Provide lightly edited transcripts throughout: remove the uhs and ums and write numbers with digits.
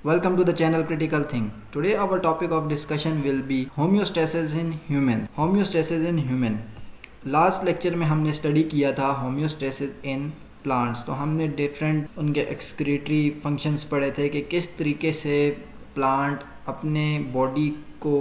Welcome to the channel Critical Thing. Today our topic of discussion will be homeostasis in human. Homeostasis in human. Last lecture में हमने study किया था homeostasis in plants. तो हमने different उनके excretory functions पढ़े थे कि किस तरीके से प्लांट अपने बॉडी को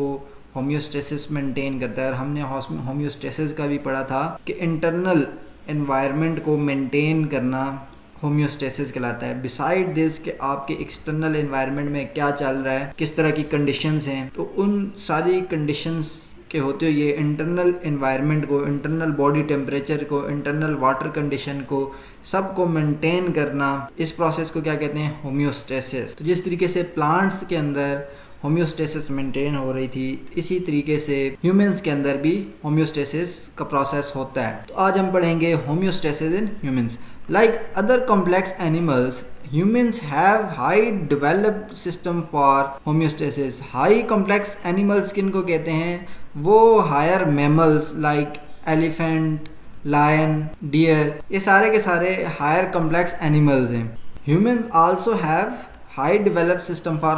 होम्योस्टेसिस मेंटेन करता है। और हमने होम्योस्टेसिस का भी पढ़ा था कि इंटरनल एनवायरनमेंट को मेंटेन करना होम्योस्टेसिस कहलाता है। बिसाइड दिस कि आपके एक्सटर्नल एनवायरनमेंट में क्या चल रहा है, किस तरह की कंडीशंस हैं, तो उन सारी कंडीशंस के होते हुए इंटरनल एनवायरनमेंट को, इंटरनल बॉडी टेम्परेचर को, इंटरनल वाटर कंडीशन को, सबको मेंटेन करना, इस प्रोसेस को क्या कहते हैं, होम्योस्टेसिस। तो जिस तरीके से प्लांट्स के अंदर होम्योस्टेसिस मेंटेन हो रही थी, इसी तरीके से ह्यूमंस के अंदर भी होम्योस्टेसिस का प्रोसेस होता है। तो आज हम पढ़ेंगे homeostasis in humans. Like other complex animals, humans have high developed system for homeostasis. High complex animals किनको कहते हैं, वो higher mammals like elephant, lion, deer, ये सारे के सारे higher complex animals हैं। Humans also have high develop system for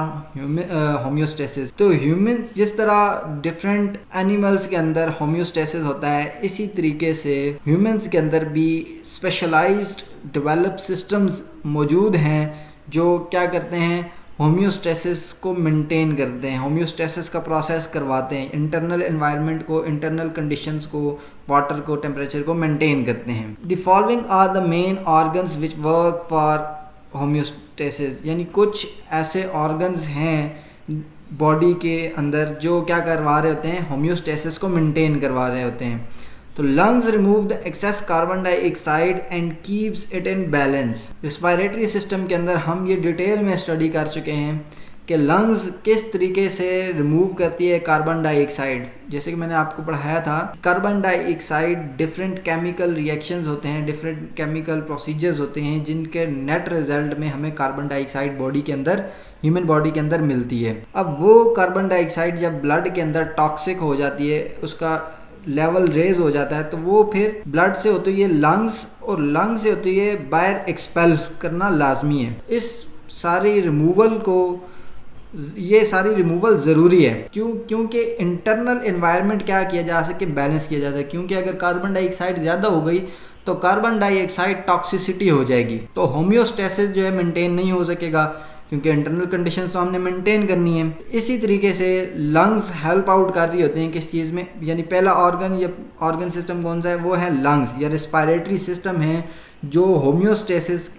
homeostasis. तो ह्यूमन जिस तरह डिफरेंट एनिमल्स के अंदर होम्योस्टेसिस होता है, इसी तरीके से ह्यूमंस के अंदर भी स्पेशलाइज्ड डेवलप सिस्टम्स मौजूद हैं जो क्या करते हैं, होम्योस्टेसिस को मेंटेन करते हैं, होम्योस्टेसिस का प्रोसेस करवाते हैं, इंटरनल एनवायरनमेंट को, इंटरनल कंडीशंस को, वाटर को, टेम्परेचर को मेंटेन करते हैं। The following are the main organs which work for homeostasis, यानी कुछ ऐसे ऑर्गन्स हैं बॉडी के अंदर जो क्या करवा रहे होते हैं, होम्योस्टेसिस को मेंटेन करवा रहे होते हैं। तो lungs remove the excess carbon dioxide and keeps it in balance. Respiratory system के अंदर हम ये डिटेल में स्टडी कर चुके हैं कि लंग्स किस तरीके से रिमूव करती है कार्बन डाइऑक्साइड। जैसे कि मैंने आपको पढ़ाया था, carbon dioxide different chemical reactions होते हैं, डिफरेंट केमिकल प्रोसीजर्स होते हैं, जिनके नेट रिजल्ट में हमें कार्बन डाइऑक्साइड बॉडी के अंदर, ह्यूमन बॉडी के अंदर मिलती है। अब वो कार्बन डाइऑक्साइड जब ब्लड के अंदर टॉक्सिक हो जाती है, उसका लेवल रेज हो जाता है, तो वो फिर ब्लड से होती है लंग्स, और लंग्स से होती है बाहर एक्सपेल करना लाजमी है। इस सारी रिमूवल को, ये सारी रिमूवल ज़रूरी है। क्योंकि इंटरनल एनवायरनमेंट क्या किया जा सके, बैलेंस किया जाता है। क्योंकि अगर कार्बन डाइऑक्साइड ज़्यादा हो गई तो कार्बन डाइऑक्साइड टॉक्सिसिटी हो जाएगी, तो होम्योस्टेसिस जो है मेंटेन नहीं हो सकेगा, क्योंकि इंटरनल कंडीशंस तो हमने मेंटेन करनी है। इसी तरीके से लंग्स हेल्प आउट कर रही होते हैं किस चीज़ में, यानी पहला ऑर्गन या ऑर्गन सिस्टम कौन सा है, वो है लंग्स या रिस्पायरेटरी सिस्टम है जो होम्योस्टेसिस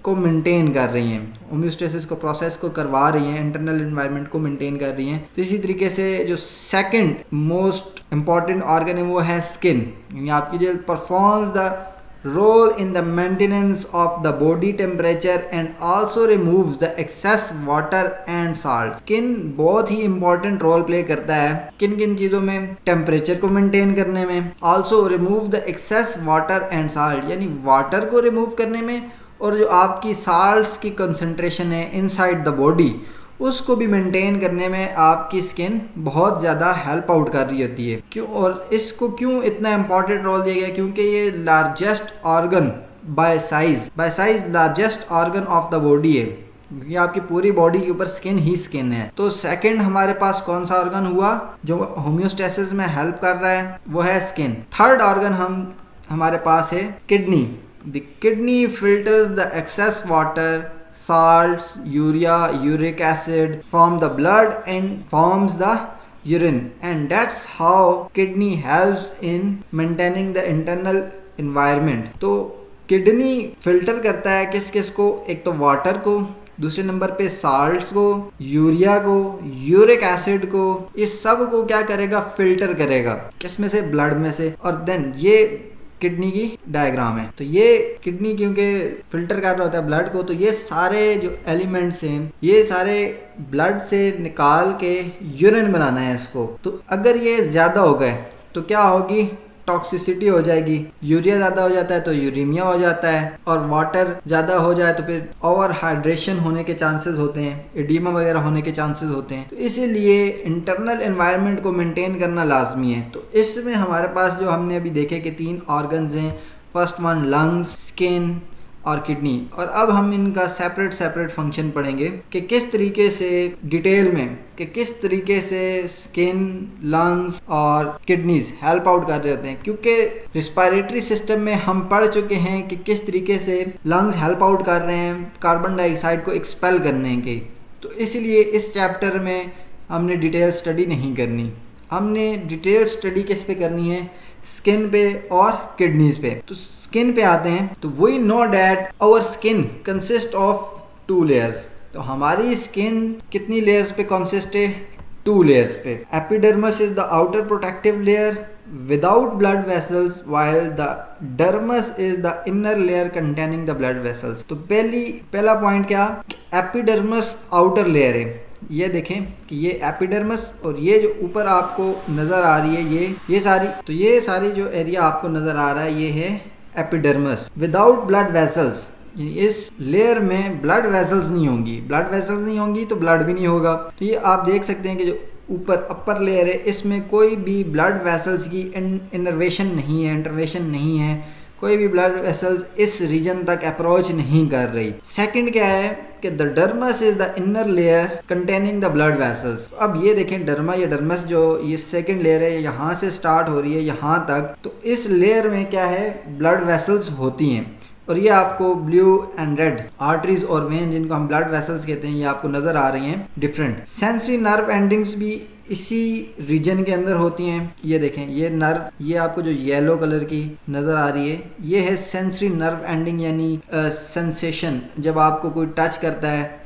को मेंटेन कर रही हैं, होम्योस्टेसिस को प्रोसेस को करवा रही हैं, इंटरनल एनवायरनमेंट को मेंटेन कर रही हैं। तो इसी तरीके से जो सेकंड मोस्ट इंपॉर्टेंट ऑर्गन है वो है स्किन, यानी आपकी जो performs the role in the maintenance of the body temperature and also removes the excess water and salt. Skin बहुत ही इंपॉर्टेंट रोल प्ले करता है किन किन चीज़ों में, टेम्परेचर को मेंटेन करने में, also remove the excess water and salt, यानी वाटर को रिमूव करने में, और जो आपकी साल्ट्स की कंसंट्रेशन है इनसाइड द बॉडी, उसको भी मेंटेन करने में आपकी स्किन बहुत ज़्यादा हेल्प आउट कर रही होती है। क्यों, और इसको क्यों इतना इम्पॉर्टेंट रोल दिया गया, क्योंकि ये largest organ bye size largest organ of the body है। ये आपकी पूरी बॉडी के ऊपर स्किन ही स्किन है। तो सेकंड हमारे पास कौन सा ऑर्गन हुआ जो होम्योस्टेसिस में हेल्प कर रहा है, वो है स्किन। थर्ड ऑर्गन हमारे पास है kidney. The kidney filters the excess water, salts, urea, uric acid from the blood and forms the urine, and that's how kidney helps in maintaining the internal environment. तो kidney filter करता है किस किस को, एक तो वाटर को, दूसरे नंबर पे साल्ट्स को, यूरिया को, यूरिक एसिड को, इस सब को क्या करेगा, फिल्टर करेगा, किस में से, ब्लड में से। और देन ये किडनी की डायग्राम है। तो ये किडनी क्योंकि फिल्टर कर रहा होता है ब्लड को, तो ये सारे जो एलिमेंट्स हैं ये सारे ब्लड से निकाल के यूरिन बनाना है इसको। तो अगर ये ज़्यादा हो गए तो क्या होगी, टॉक्सिसिटी हो जाएगी। यूरिया ज़्यादा हो जाता है तो यूरीमिया हो जाता है, और वाटर ज़्यादा हो जाए तो फिर ओवर हाइड्रेशन होने के चांसेस होते हैं, एडिमा वगैरह होने के चांसेस होते हैं। तो इसीलिए इंटरनल एनवायरनमेंट को मेंटेन करना लाजमी है। तो इसमें हमारे पास जो हमने अभी देखे कि 3 ऑर्गन्स हैं, फर्स्ट वन लंग्स, स्किन और किडनी। और अब हम इनका सेपरेट फंक्शन पढ़ेंगे कि किस तरीके से डिटेल में कि किस तरीके से स्किन, लंग्स और किडनीज हेल्प आउट कर रहे होते हैं, क्योंकि रिस्पायरेटरी सिस्टम में हम पढ़ चुके हैं कि किस तरीके से लंग्स हेल्प आउट कर रहे हैं कार्बन डाइऑक्साइड को एक्सपेल करने के। तो इसलिए इस चैप्टर में हमने डिटेल स्टडी नहीं करनी, हमने डिटेल स्टडी किस पे करनी है, स्किन पे और किडनीज पे। तो स्किन पे आते हैं। तो we know that our skin consist of 2 layers. तो हमारी स्किन कितनी लेयर्स पे कंसिस्ट है? 2 लेयर्स पे। Epidermis is the outer protective layer without blood vessels while the dermis is the inner layer containing the blood vessels. तो पहला point क्या, epidermis outer layer है। ये देखें कि ये एपिडर्मिस और ये जो ऊपर आपको नज़र आ रही है ये सारी जो एरिया आपको नज़र आ रहा है ये है एपिडर्मिस विदाउट ब्लड वेसल्स। इस लेयर में ब्लड वेसल्स नहीं होंगी तो ब्लड भी नहीं होगा। तो ये आप देख सकते हैं कि जो ऊपर अपर लेयर है इसमें कोई भी ब्लड वेसल्स की इंटरवेशन नहीं है, कोई भी ब्लड वेसल्स इस रीजन तक अप्रोच नहीं कर रही। सेकंड क्या है कि the dermis is the inner layer containing the blood vessels. अब ये देखें डर्मा या डर्मस जो ये सेकंड लेयर है यहाँ से स्टार्ट हो रही है यहाँ तक। तो इस लेयर में क्या है, ब्लड वेसल्स होती हैं और ये आपको ब्लू एंड रेड आर्टरीज और वेन जिनको हम ब्लड वेसल्स कहते हैं ये आपको नजर आ रही हैं डिफरेंट। सेंसरी नर्व एंडिंग्स भी इसी रीजन के अंदर होती हैं। ये देखें ये नर्व, ये आपको जो येलो कलर की नज़र आ रही है ये है सेंसरी नर्व एंडिंग, यानी सेंसेशन। जब आपको कोई टच करता है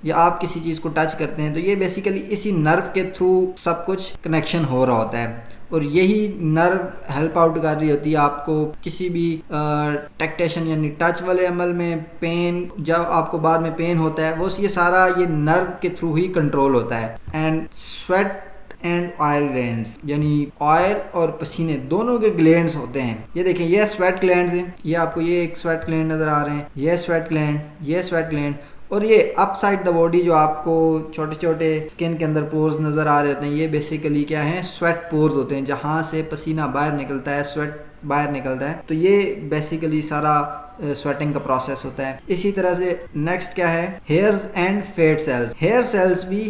या आप किसी चीज़ को टच करते हैं तो ये बेसिकली इसी नर्व के थ्रू सब कुछ कनेक्शन हो रहा होता है और यही नर्व हेल्प आउट कर रही होती है आपको किसी भी टैक्टेशन यानी टच वाले अमल में। पेन जब आपको बाद में पेन होता है वो ये सारा ये नर्व के थ्रू ही कंट्रोल होता है। And sweat and oil glands, यानी ऑयल और पसीने दोनों के ग्लैंड्स होते हैं। ये देखें ये स्वेट ग्लैंड्स हैं, ये आपको ये एक स्वेट ग्लैंड नज़र आ रहे हैं, ये स्वेट ग्लैंड और ये अप साइड द बॉडी जो आपको छोटे छोटे स्किन के अंदर पोर्स नज़र आ रहे होते हैं ये बेसिकली क्या है, स्वेट पोर्स होते हैं जहाँ से पसीना बाहर निकलता है, स्वेट बाहर निकलता है। तो ये बेसिकली सारा स्वेटिंग का प्रोसेस होता है। इसी तरह से नेक्स्ट क्या है, hairs and fat cells. Hair cells भी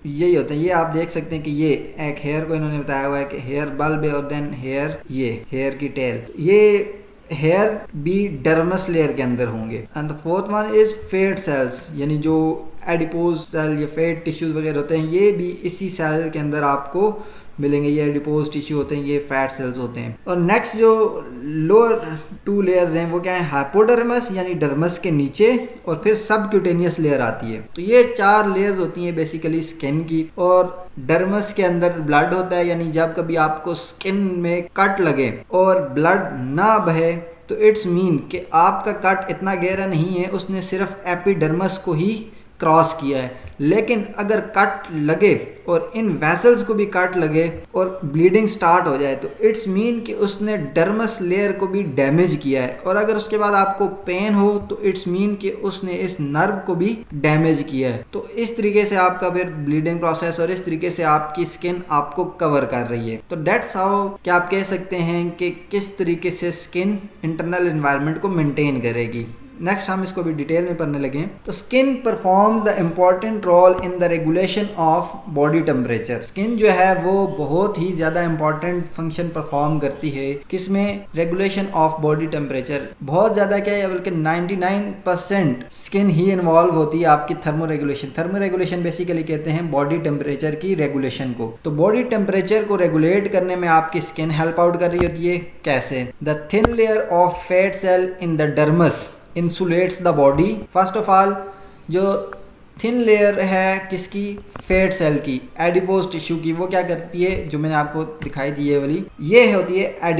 यही होते हैं। ये आप देख सकते हैं कि ये एक हेयर को इन्होंने बताया हुआ है कि हेयर बल्ब है और देन हेयर, ये हेयर की टेल, ये हेयर भी डर्मस लेयर के अंदर होंगे। And the fourth one is fat cells, यानी जो एडिपोज सेल या फेट टिश्यूज वगैरह होते हैं ये भी इसी सेल के अंदर आपको मिलेंगे। ये एडिपोज टिश्यू होते हैं, ये फैट सेल्स होते हैं। और नेक्स्ट जो लोअर 2 लेयर्स हैं वो क्या है, हाइपोडर्मस यानी डर्मस के नीचे और फिर सबक्यूटेनियस लेयर आती है। तो ये 4 लेयर्स होती हैं बेसिकली स्किन की। और डर्मस के अंदर ब्लड होता है, यानी जब कभी आपको स्किन में कट लगे और ब्लड ना बहे तो इट्स मीन कि आपका कट इतना गहरा नहीं है, उसने सिर्फ एपिडर्मस को ही क्रॉस किया है। लेकिन अगर कट लगे और इन वेसल्स को भी कट लगे और ब्लीडिंग स्टार्ट हो जाए तो इट्स मीन कि उसने डर्मस लेयर को भी डैमेज किया है। और अगर उसके बाद आपको पेन हो तो इट्स मीन कि उसने इस नर्व को भी डैमेज किया है। तो इस तरीके से आपका फिर ब्लीडिंग प्रोसेस और इस तरीके से आपकी स्किन आपको कवर कर रही है। तो दैट्स हाउ क्या आप कह सकते हैं कि किस तरीके से स्किन इंटरनल एनवायरनमेंट को मेंटेन करेगी। नेक्स्ट हम इसको भी डिटेल में पढ़ने लगे। तो skin performs the important role in the regulation of body temperature. Skin जो है वो बहुत ही ज़्यादा इंपॉर्टेंट फंक्शन परफॉर्म करती है किसमें, रेगुलेशन ऑफ बॉडी टेम्परेचर। बहुत ज़्यादा क्या है, बल्कि 99% स्किन ही इन्वॉल्व होती है आपकी thermo regulation. Thermo regulation basically कहते हैं बॉडी टेम्परेचर की रेगुलेशन को। तो बॉडी टेम्परेचर को रेगुलेट करने में आपकी स्किन हेल्प आउट कर रही होती है। कैसे, the thin layer of fat cell in the dermis insulates the body. First of all जो थिन लेयर है किसकी, फैट सेल की, एडिपोज टिश्यू की, वो क्या करती है, जो मैंने आपको दिखाई दी है वाली, ये होती है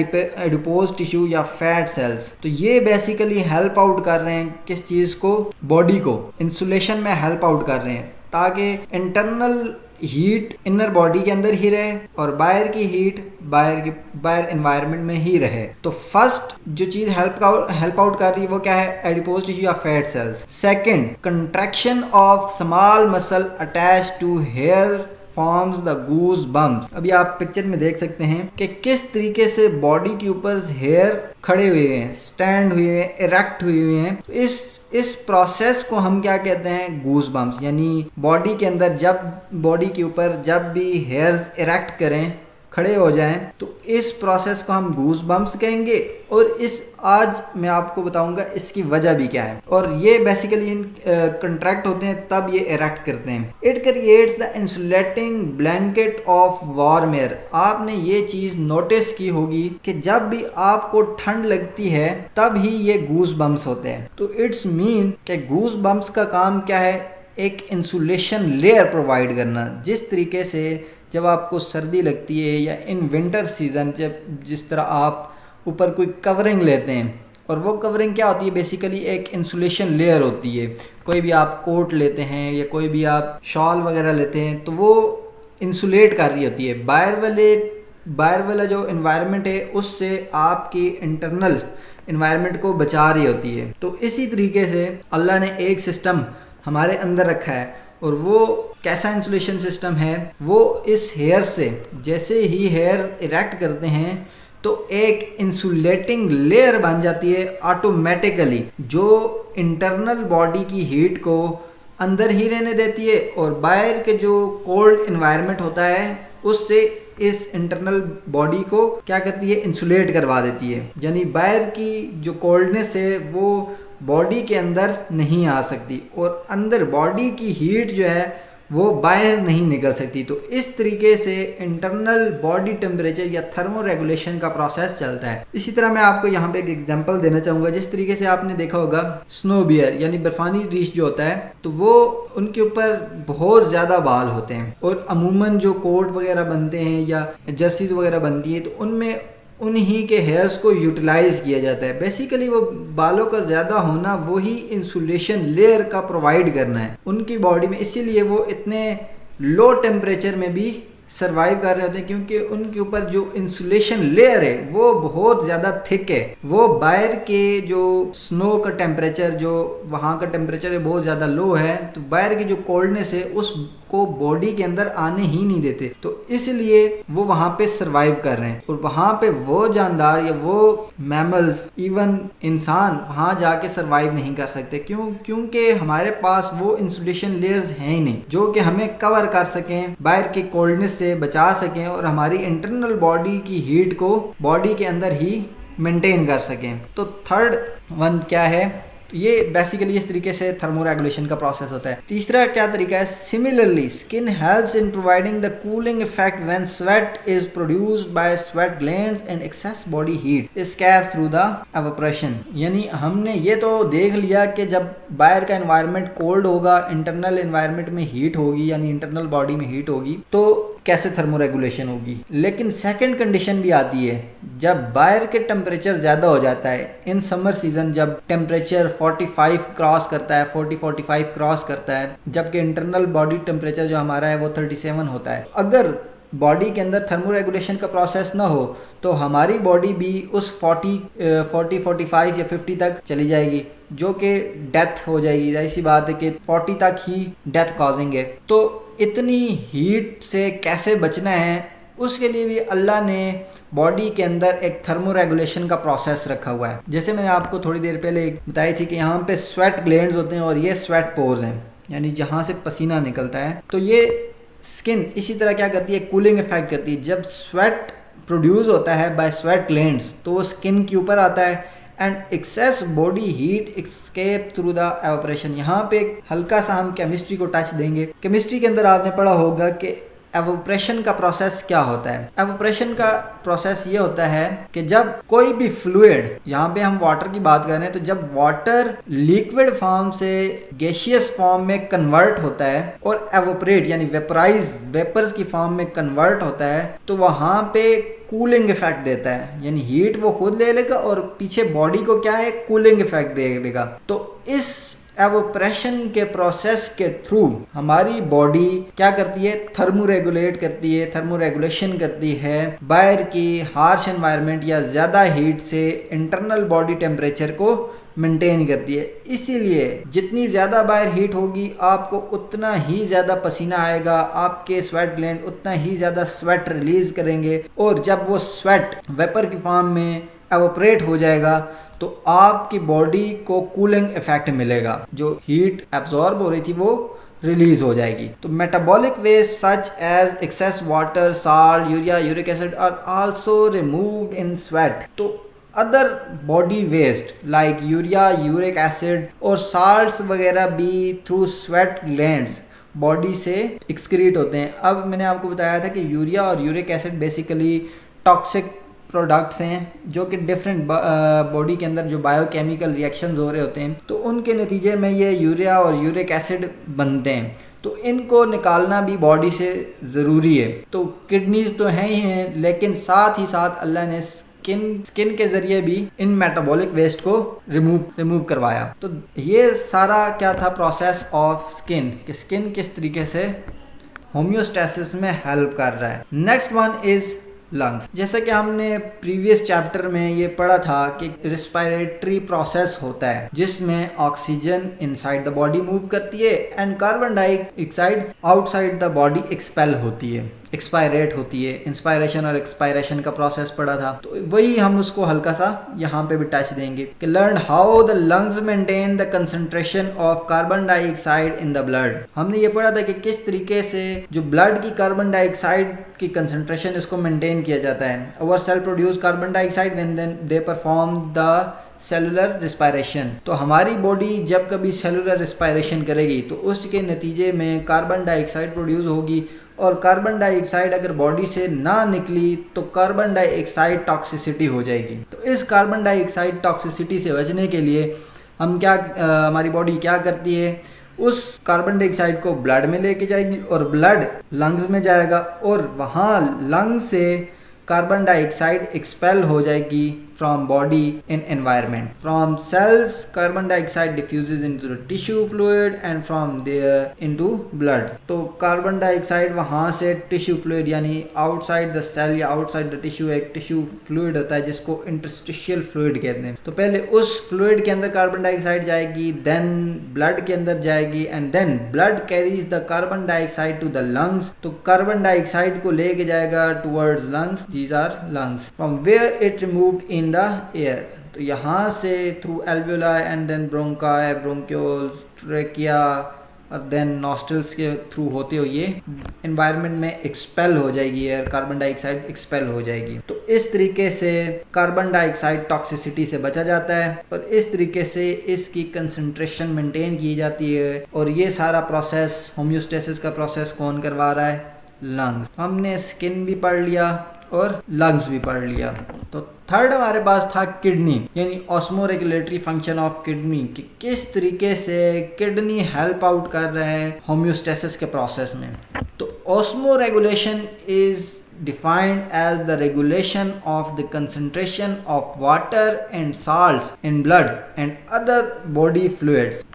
एडिपोज टिश्यू या फैट सेल्स। तो ये बेसिकली हेल्प आउट कर रहे हैं किस चीज़ को, बॉडी को इंसुलेशन में हेल्प आउट कर रहे हैं ताकि इंटरनल हीट इनर बॉडी के अंदर ही रहे और बाहर की हीट बाहर एनवायरनमेंट में ही रहे। तो फर्स्ट जो चीज हेल्प आउट कर रही है वो क्या है, एडिपोज टिश्यू या fat cells. Second, contraction of small muscle attach to hair forms the goose bumps. अभी आप पिक्चर में देख सकते हैं कि किस तरीके से बॉडी के ऊपर हेयर खड़े हुए हैं, स्टैंड हुए हैं, इरेक्ट हुए हुए हैं। तो इस प्रोसेस को हम क्या कहते हैं, गूज बम्प्स। यानी बॉडी के अंदर जब बॉडी के ऊपर जब भी हेयर्स इरेक्ट करें, खड़े हो जाएं, तो इस प्रोसेस को हम गूज बम्प्स कहेंगे। और इस आज मैं आपको बताऊंगा इसकी वजह भी क्या है। और ये बेसिकली इन कंट्रैक्ट होते हैं तब ये इरेक्ट करते हैं। It creates the insulating blanket of warm air. आपने ये चीज नोटिस की होगी कि जब भी आपको ठंड लगती है तब ही ये गूज बम्प्स होते हैं। तो इट्स मीन कि गूज बम्प्स का काम क्या है, एक इंसुलेशन लेयर प्रोवाइड करना। जिस तरीके से जब आपको सर्दी लगती है या इन विंटर सीजन जब जिस तरह आप ऊपर कोई कवरिंग लेते हैं, और वो कवरिंग क्या होती है, बेसिकली एक इंसुलेशन लेयर होती है। कोई भी आप कोट लेते हैं या कोई भी आप शॉल वगैरह लेते हैं तो वो इंसुलेट कर रही होती है। बाहर वाला जो इन्वायरमेंट है उससे आपकी इंटरनल इन्वायरमेंट को बचा रही होती है। तो इसी तरीके से अल्लाह ने एक सिस्टम हमारे अंदर रखा है, और वो कैसा इंसुलेशन सिस्टम है, वो इस हेयर से जैसे ही हेयर्स इरेक्ट करते हैं तो एक इंसुलेटिंग लेयर बन जाती है ऑटोमेटिकली, जो इंटरनल बॉडी की हीट को अंदर ही रहने देती है और बाहर के जो कोल्ड इन्वायरमेंट होता है उससे इस इंटरनल बॉडी को क्या करती है, इंसुलेट करवा देती है। यानी बाहर की जो कोल्डनेस है वो बॉडी के अंदर नहीं आ सकती और अंदर बॉडी की हीट जो है वो बाहर नहीं निकल सकती। तो इस तरीके से इंटरनल बॉडी टेम्परेचर या थर्मो रेगुलेशन का प्रोसेस चलता है। इसी तरह मैं आपको यहाँ पे एक एग्जांपल देना चाहूँगा। जिस तरीके से आपने देखा होगा स्नो बियर यानी बर्फानी रीछ जो होता है, तो वो उनके ऊपर बहुत ज़्यादा बाल होते हैं, और अमूमन जो कोट वगैरह बनते हैं या जर्सीज वगैरह बनती है तो उनमें उन्हीं के हेयर्स को यूटिलाइज किया जाता है। बेसिकली वो बालों का ज़्यादा होना वही इंसुलेशन लेयर का प्रोवाइड करना है उनकी बॉडी में, इसीलिए वो इतने लो टेम्परेचर में भी सर्वाइव कर रहे होते हैं, क्योंकि उनके ऊपर जो इंसुलेशन लेयर है वो बहुत ज़्यादा थिक है। वो बाहर के जो स्नो का टेम्परेचर, जो वहाँ का टेम्परेचर है बहुत ज़्यादा लो है, तो बाहर की जो कोल्डनेस है उसको बॉडी के अंदर आने ही नहीं देते। तो इसलिए वो वहाँ पे सर्वाइव कर रहे हैं, और वहाँ पे वो जानदार या वो मैमल्स, इवन इंसान वहाँ जाके सर्वाइव नहीं कर सकते। क्योंकि हमारे पास वो इंसुलेशन लेयर्स हैं ही नहीं जो कि हमें कवर कर सकें, बाहर की कोल्डनेस से बचा सकें और हमारी इंटरनल बॉडी की हीट को बॉडी के अंदर ही मेंटेन कर सकें। तो थर्ड वन क्या है, तो ये बेसिकली इस तरीके से थर्मो रेगुलेशन का प्रोसेस होता है। तीसरा क्या तरीका है, similarly skin helps in providing the cooling effect when sweat is produced by sweat glands and access body heat escapes through the evaporation. यानी हमने ये तो देख लिया कि जब बाहर का एनवायरनमेंट कोल्ड होगा, इंटरनल एनवायरनमेंट में हीट होगी, यानी इंटरनल बॉडी में हीट होगी, तो कैसे थर्मो रेगुलेशन होगी। लेकिन सेकंड कंडीशन भी आती है, जब बाहर के टेम्परेचर ज़्यादा हो जाता है इन समर सीजन, जब टेम्परेचर 45 क्रॉस करता है, 40-45 क्रॉस करता है, जबकि इंटरनल बॉडी टेम्परेचर जो हमारा है वो 37 होता है। अगर बॉडी के अंदर थर्मो रेगुलेशन का प्रोसेस ना हो तो हमारी बॉडी भी उस 40-45 या 50 तक चली जाएगी, जो कि डेथ हो जाएगी। ऐसी बात है कि 40 तक ही डेथ कॉजिंग है। तो इतनी हीट से कैसे बचना है, उसके लिए भी अल्लाह ने बॉडी के अंदर एक थर्मो रेगुलेशन का प्रोसेस रखा हुआ है। जैसे मैंने आपको थोड़ी देर पहले बताई थी कि यहाँ पे स्वेट ग्लैंड्स होते हैं और ये स्वेट पोर्स हैं, यानी जहाँ से पसीना निकलता है। तो ये स्किन इसी तरह क्या करती है, कूलिंग इफेक्ट करती है। जब स्वेट प्रोड्यूस होता है बाय स्वेट ग्लैंड्स तो वो स्किन के ऊपर आता है and access body heat escape through the evaporation. यहाँ पे एक हल्का सा हम केमिस्ट्री को टच देंगे। केमिस्ट्री के अंदर आपने पढ़ा होगा कि एवोप्रेशन का प्रोसेस क्या होता है। एवोप्रेशन का प्रोसेस ये होता है कि जब कोई भी फ्लूइड, यहाँ पे हम वाटर की बात कर रहे हैं, तो जब वाटर लिक्विड फॉर्म से गैसियस फॉर्म में कन्वर्ट होता है और एवोपरेट यानी वेपराइज वेपर्स की फॉर्म में कन्वर्ट होता है, तो वहाँ पे कूलिंग इफेक्ट देता है, यानी हीट वो खुद ले लेगा और पीछे बॉडी को क्या है, कूलिंग इफेक्ट दे देगा। तो इस एवोप्रेशन के प्रोसेस के थ्रू हमारी बॉडी क्या करती है, थर्मोरेगुलेट करती है, थर्मोरेगुलेशन करती है बाहर की हार्श एनवायरनमेंट या ज़्यादा हीट से इंटरनल बॉडी टेम्परेचर को मेंटेन करती है। इसीलिए जितनी ज़्यादा बाहर हीट होगी आपको उतना ही ज़्यादा पसीना आएगा, आपके स्वेट ग्लैंड उतना ही ज़्यादा स्वेट रिलीज करेंगे, और जब वो स्वेट वेपर की फॉर्म में एवोपरेट हो जाएगा तो आपकी बॉडी को कूलिंग इफेक्ट मिलेगा, जो हीट एब्जॉर्ब हो रही थी वो रिलीज हो जाएगी। तो metabolic waste such as excess water, salt, urea, uric acid are also removed in sweat. तो other body waste like urea, uric acid और साल्ट्स वगैरह भी थ्रू स्वेट ग्लैंड्स बॉडी से एक्सक्रीट होते हैं। अब मैंने आपको बताया था कि यूरिया और uric acid basically toxic products हैं जो कि डिफरेंट बॉडी के अंदर जो बायोकेमिकल रिएक्शंस हो रहे होते हैं, तो उनके नतीजे में ये यूरिया और यूरिक एसिड बनते हैं। तो इनको निकालना भी बॉडी से ज़रूरी है। तो किडनीज तो हैं ही हैं, लेकिन साथ ही साथ अल्लाह ने स्किन के ज़रिए भी इन मेटाबॉलिक वेस्ट को रिमूव करवाया। तो ये सारा क्या था, प्रोसेस ऑफ स्किन, कि स्किन किस तरीके से होम्योस्टेसिस में हेल्प कर रहा है। Next one is lungs. जैसा कि हमने प्रीवियस चैप्टर में ये पढ़ा था कि रिस्पायरेटरी प्रोसेस होता है जिसमें oxygen inside the body move करती है and carbon dioxide outside the body expel होती है, एक्सपायरेट होती है। इंस्पायरेशन और एक्सपायरेशन का प्रोसेस पढ़ा था, तो वही हम उसको हल्का सा यहाँ पे भी टच देंगे कि learn how the lungs maintain the concentration of carbon dioxide in the blood. हमने ये पढ़ा था कि किस तरीके से जो ब्लड की कार्बन डाइऑक्साइड की कंसंट्रेशन इसको मेंटेन किया जाता है। Our cell produce carbon dioxide when they perform the cellular respiration. तो हमारी बॉडी जब कभी सेलुलर रिस्पायरेशन करेगी तो उसके नतीजे में कार्बन डाइऑक्साइड प्रोड्यूस होगी, और कार्बन डाइऑक्साइड अगर बॉडी से ना निकली तो कार्बन डाइऑक्साइड टॉक्सिसिटी हो जाएगी। तो इस कार्बन डाइऑक्साइड टॉक्सिसिटी से बचने के लिए हम हमारी बॉडी क्या करती है, उस कार्बन डाइऑक्साइड को ब्लड में लेके जाएगी और ब्लड लंग्स में जाएगा, और वहाँ लंग्स से कार्बन डाइऑक्साइड एक्सपेल हो जाएगी from body in environment. From cells, carbon dioxide diffuses into the tissue fluid and from there into blood. तो कार्बन डाइऑक्साइड वहाँ से टिश्यू फ्लूइड यानी आउटसाइड द सेल या आउटसाइड द टिश्यू एक tissue fluid होता है जिसको इंटरस्टिशियल फ्लूइड कहते हैं। तो पहले उस फ्लूइड के अंदर कार्बन डाइऑक्साइड जाएगी, देन ब्लड के अंदर जाएगी, and then blood carries the carbon dioxide to the lungs. तो कार्बन डाइऑक्साइड को लेके जाएगा towards lungs, these are lungs, from where it removed in the air. तो यहाँ से through alveoli and then bronchi, bronchioles, trachea और then nostrils के थ्रू होते हुए ये एनवायरनमेंट में एक्सपेल हो जाएगी एयर, कार्बन डाइऑक्साइड एक्सपेल हो जाएगी। तो इस तरीके से कार्बन डाइऑक्साइड टॉक्सिसिटी से बचा जाता है और इस तरीके से इसकी कंसंट्रेशन मेंटेन की जाती है। और ये सारा प्रोसेस, होम्योस्टेसिस का प्रोसेस कौन करवा रहा है? लंग्स। हमने स्किन भी पढ़ लिया और लंग्स भी पढ़ लिया। तो थर्ड हमारे पास था किडनी, यानी osmo regulatory function of kidney, कि किस तरीके से किडनी हेल्प आउट कर रहा है होम्योस्टेसिस के प्रोसेस में। तो osmo regulation is defined as the regulation of the concentration of water and salts in blood and other body fluids.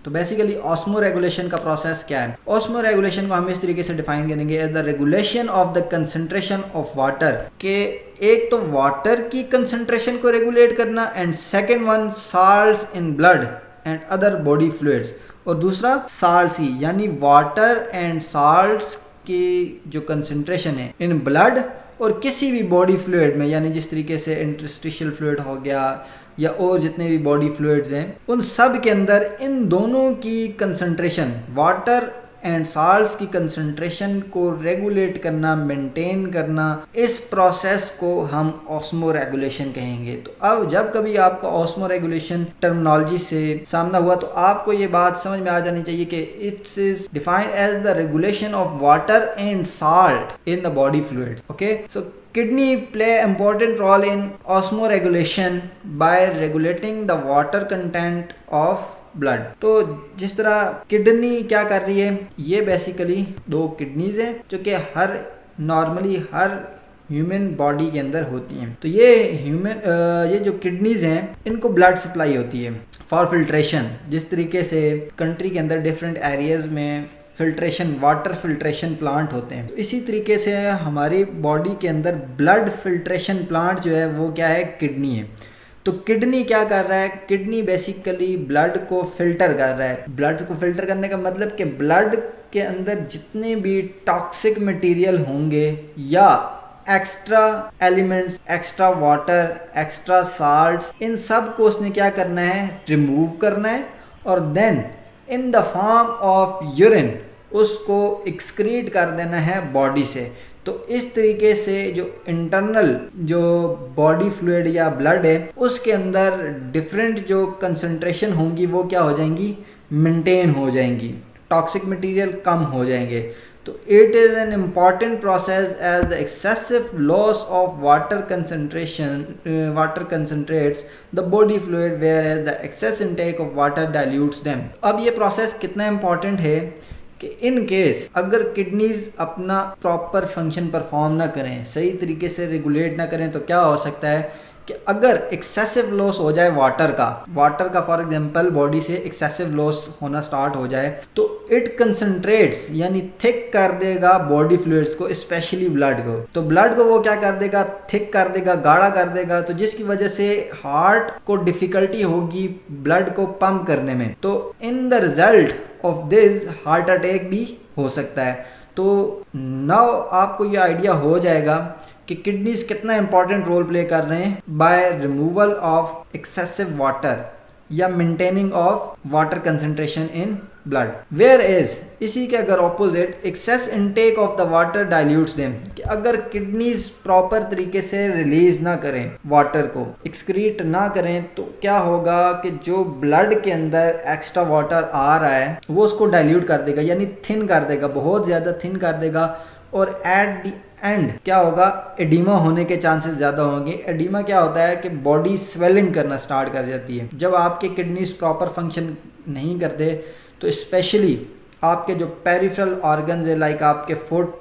तो बेसिकली ऑस्मो रेगुलेशन का प्रोसेस क्या है? ऑस्मो रेगुलेशन को हम इस तरीके से डिफाइन करेंगे as the regulation of the concentration of water, के एक तो वाटर की कंसंट्रेशन को रेगुलेट करना and second one salts in blood and other body fluids, और दूसरा साल्ट्स ही यानी वाटर एंड साल्ट्स की जो कंसंट्रेशन है इन ब्लड और किसी भी बॉडी फ्लूइड में, यानी जिस तरीके से इंटरस्टिशियल फ्लूइड हो गया या और जितने भी बॉडी फ्लूइड्स हैं उन सब के अंदर इन दोनों की कंसंट्रेशन, वाटर एंड साल्ट्स की कंसंट्रेशन को रेगुलेट करना, मेंटेन करना, इस प्रोसेस को हम ऑस्मो रेगुलेशन कहेंगे। तो अब जब कभी आपको ऑस्मो रेगुलेशन टर्मिनोलॉजी से सामना हुआ तो आपको ये बात समझ में आ जानी चाहिए कि it's is defined as the regulation of water and salt in the body fluids. Okay, so kidney play important role in osmoregulation by regulating the water content of blood. तो जिस तरह किडनी क्या कर रही है, ये बेसिकली दो kidneys हैं जो कि नॉर्मली हर ह्यूमन बॉडी के अंदर होती हैं। तो ये जो किडनीज हैं इनको ब्लड सप्लाई होती है फॉर फिल्ट्रेशन। जिस तरीके से कंट्री के अंदर डिफरेंट एरियाज में फिल्ट्रेशन, वाटर फिल्ट्रेशन प्लांट होते हैं, तो इसी तरीके से हमारी बॉडी के अंदर ब्लड फिल्ट्रेशन प्लांट जो है वो क्या है, किडनी है। तो किडनी क्या कर रहा है, किडनी बेसिकली ब्लड को फिल्टर कर रहा है। ब्लड को फिल्टर करने का मतलब कि ब्लड के अंदर जितने भी टॉक्सिक मटेरियल होंगे या extra elements, extra water, extra salts, इन सब को उसने क्या करना है, रिमूव करना है और then in the form of urine उसको एक्सक्रीट कर देना है बॉडी से। तो इस तरीके से जो इंटरनल जो बॉडी फ्लूइड या ब्लड है उसके अंदर डिफरेंट जो कंसंट्रेशन होंगी वो क्या हो जाएंगी, मेंटेन हो जाएंगी, टॉक्सिक मटेरियल कम हो जाएंगे। तो it is an important process as the excessive loss of water concentrates the body fluid whereas the excess intake of water dilutes them. अब ये प्रोसेस कितना इम्पॉर्टेंट है कि इन केस अगर किडनीज अपना प्रॉपर फंक्शन परफॉर्म ना करें, सही तरीके से रेगुलेट ना करें, तो क्या हो सकता है कि अगर एक्सेसिव लॉस हो जाए वाटर का फॉर एग्जांपल बॉडी से एक्सेसिव लॉस होना स्टार्ट हो जाए, तो इट कंसंट्रेट्स यानी थिक कर देगा बॉडी फ्लूइड्स को, स्पेशली ब्लड को। तो ब्लड को वो क्या कर देगा, थिक कर देगा, गाढ़ा कर देगा, तो जिसकी वजह से हार्ट को डिफिकल्टी होगी ब्लड को पंप करने में। तो in the result of this heart attack भी हो सकता है। तो नाउ आपको ये आइडिया हो जाएगा कि किडनीज कितना इंपॉर्टेंट रोल प्ले कर रहे हैं by removal of excessive water या maintaining of water concentration in blood. Whereas इसी के अगर opposite excess intake of the water dilutes them, कि अगर किडनीज प्रॉपर तरीके से रिलीज ना करें, वाटर को एक्सक्रीट ना करें, तो क्या होगा कि जो ब्लड के अंदर एक्स्ट्रा वाटर आ रहा है वो उसको डाइल्यूट कर देगा, यानी थिन कर देगा, बहुत ज़्यादा थिन कर देगा। और एट द एंड क्या होगा, एडिमा होने के चांसेस ज़्यादा होंगे। एडिमा क्या होता है कि बॉडी स्वेलिंग करना स्टार्ट कर जाती है। जब आपके किडनीज प्रॉपर फंक्शन नहीं करते तो स्पेशली आपके जो पेरिफेरल ऑर्गन्स है, लाइक आपके फुट,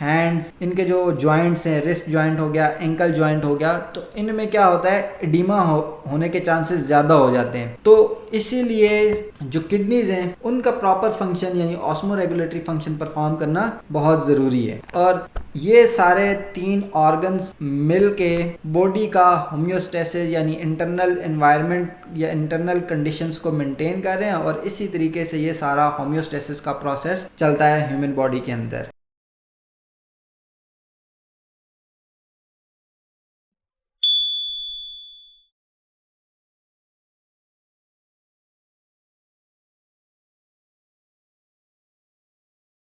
हैंड्स, इनके जो जॉइंट्स हैं, रिस्ट जॉइंट हो गया, एंकल जॉइंट हो गया, तो इनमें क्या होता है, एडिमा होने के चांसेस ज़्यादा हो जाते हैं। तो इसीलिए जो किडनीज हैं उनका प्रॉपर फंक्शन यानी ऑस्मो रेगुलेटरी फंक्शन परफॉर्म करना बहुत ज़रूरी है। और ये सारे 3 ऑर्गन्स मिल के बॉडी का होम्योस्टेसिस यानी इंटरनल एनवायरनमेंट या इंटरनल कंडीशंस को मेंटेन कर रहे हैं, और इसी तरीके से ये सारा होम्योस्टेसिस का प्रोसेस चलता है ह्यूमन बॉडी के अंदर।